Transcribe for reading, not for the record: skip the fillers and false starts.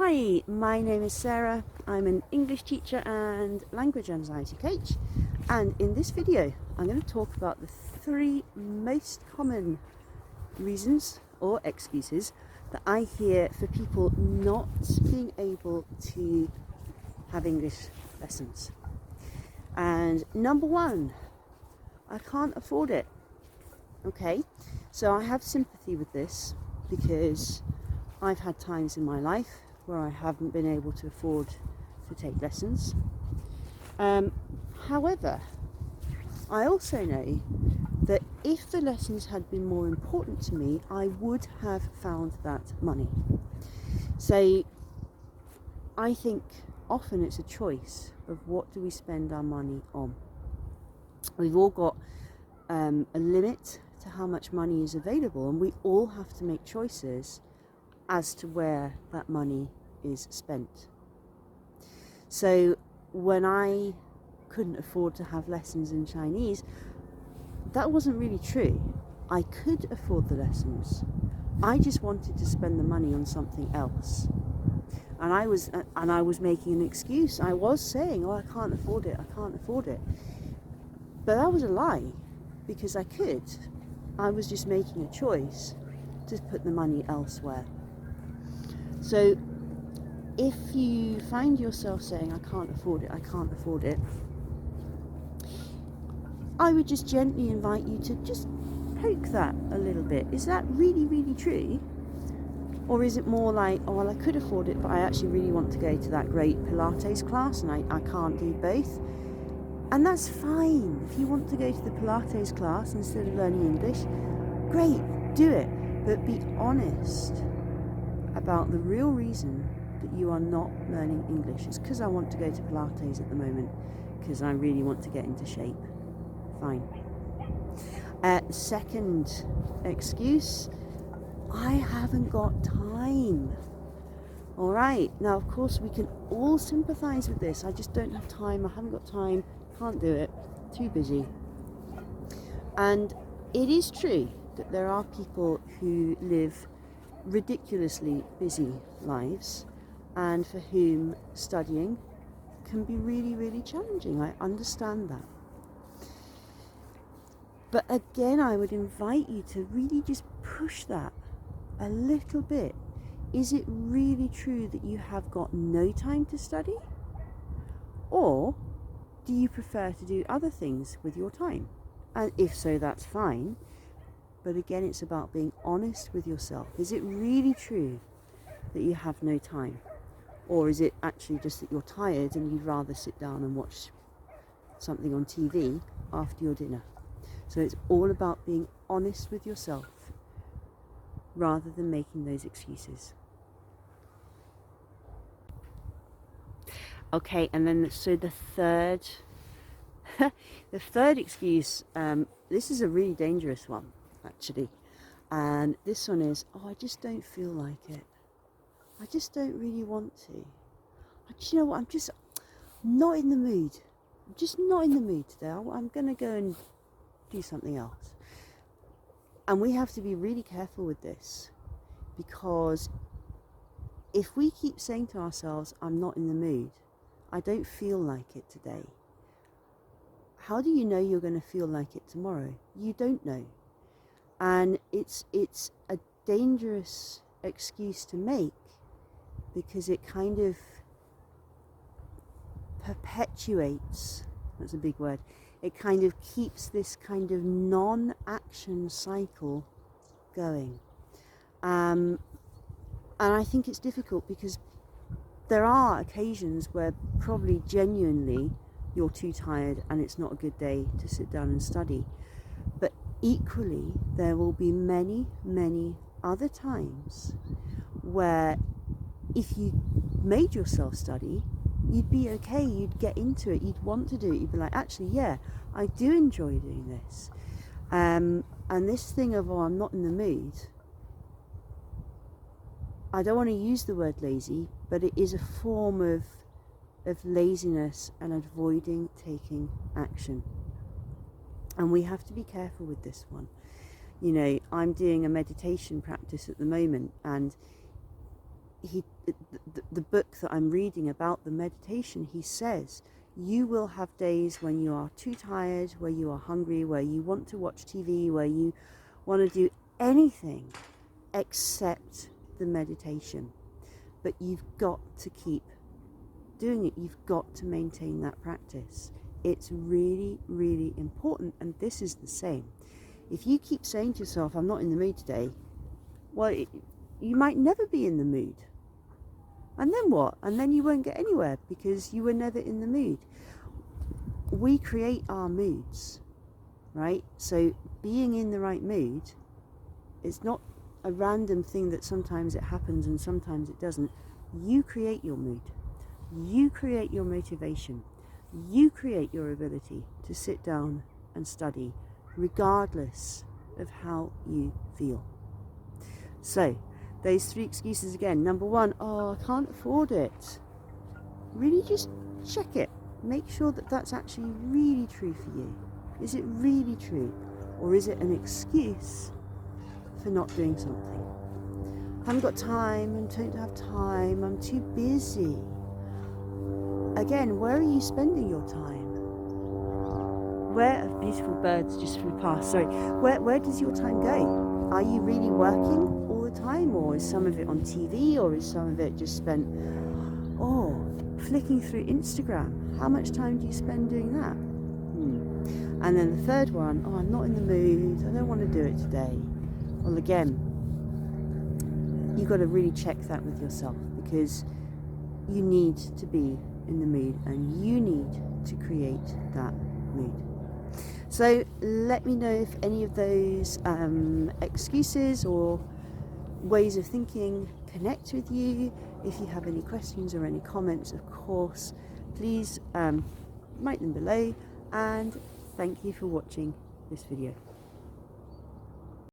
Hi, my name is Sarah. I'm an English teacher and language anxiety coach, and in this video I'm going to talk about the 3 most common reasons or excuses that I hear for people not being able to have English lessons. And number 1, I can't afford it. Okay, so I have sympathy with this because I've had times in my life where I haven't been able to afford to take lessons. However, I also know that if the lessons had been more important to me, I would have found that money. So I think often it's a choice of what do we spend our money on. We've all got a limit to how much money is available, and we all have to make choices as to where that money is spent. So when I couldn't afford to have lessons in Chinese, that wasn't really true. I could afford the lessons. I just wanted to spend the money on something else. And I was making an excuse. I was saying, I can't afford it, I can't afford it. But that was a lie, because I could. I was just making a choice to put the money elsewhere. So if you find yourself saying, I can't afford it, I can't afford it, I would just gently invite you to just poke that a little bit. Is that really, really true? Or is it more like, oh, well, I could afford it, but I actually really want to go to that great Pilates class and I can't do both? And that's fine. If you want to go to the Pilates class instead of learning English, great, do it. But be honest about the real reason that you are not learning English. It's because I want to go to Pilates at the moment, because I really want to get into shape. Fine. Second excuse, I haven't got time. All right, now of course we can all sympathize with this. I just don't have time, I haven't got time, can't do it, too busy. And it is true that there are people who live ridiculously busy lives and for whom studying can be really, really challenging. I understand that. But again, I would invite you to really just push that a little bit. Is it really true that you have got no time to study? Or do you prefer to do other things with your time? And if so, that's fine. But again, it's about being honest with yourself. Is it really true that you have no time? Or is it actually just that you're tired and you'd rather sit down and watch something on TV after your dinner? So it's all about being honest with yourself rather than making those excuses. Okay, and then so the third excuse, this is a really dangerous one actually, and this one is, I just don't feel like it. I just don't really want to. You know what, I'm just not in the mood. I'm just not in the mood today. I'm going to go and do something else. And we have to be really careful with this, because if we keep saying to ourselves, I'm not in the mood, I don't feel like it today, how do you know you're going to feel like it tomorrow? You don't know. And it's a dangerous excuse to make, because it kind of perpetuates, that's a big word, it kind of keeps this kind of non-action cycle going. And I think it's difficult, because there are occasions where probably genuinely you're too tired and it's not a good day to sit down and study. But equally, there will be many, many other times where if you made yourself study, you'd be okay, you'd get into it, you'd want to do it, you'd be like, actually, yeah, I do enjoy doing this. And this thing of, I'm not in the mood, I don't want to use the word lazy, but it is a form of laziness and avoiding taking action. And we have to be careful with this one. You know, I'm doing a meditation practice at the moment, and the book that I'm reading about the meditation, he says you will have days when you are too tired, where you are hungry, where you want to watch TV, where you want to do anything except the meditation. But you've got to keep doing it. You've got to maintain that practice. It's really, really important. And this is the same. If you keep saying to yourself, I'm not in the mood today, well, you might never be in the mood. And then what? And then you won't get anywhere because you were never in the mood. We create our moods, right? So being in the right mood is not a random thing that sometimes it happens and sometimes it doesn't. You create your mood. You create your motivation. You create your ability to sit down and study, regardless of how you feel. So, those 3 excuses again. Number 1, oh, I can't afford it. Really just check it. Make sure that that's actually really true for you. Is it really true? Or is it an excuse for not doing something? I haven't got time, I don't have time, I'm too busy. Again, where are you spending your time? Where, beautiful birds just flew past, sorry. Where does your time go? Are you really working all the time, or is some of it on TV, or is some of it just spent, flicking through Instagram? How much time do you spend doing that? And then the third one, I'm not in the mood, I don't want to do it today. Well, again, you've got to really check that with yourself, because you need to be in the mood and you need to create that mood. So let me know if any of those excuses or ways of thinking connect with you. If you have any questions or any comments, of course, please write them below, and thank you for watching this video.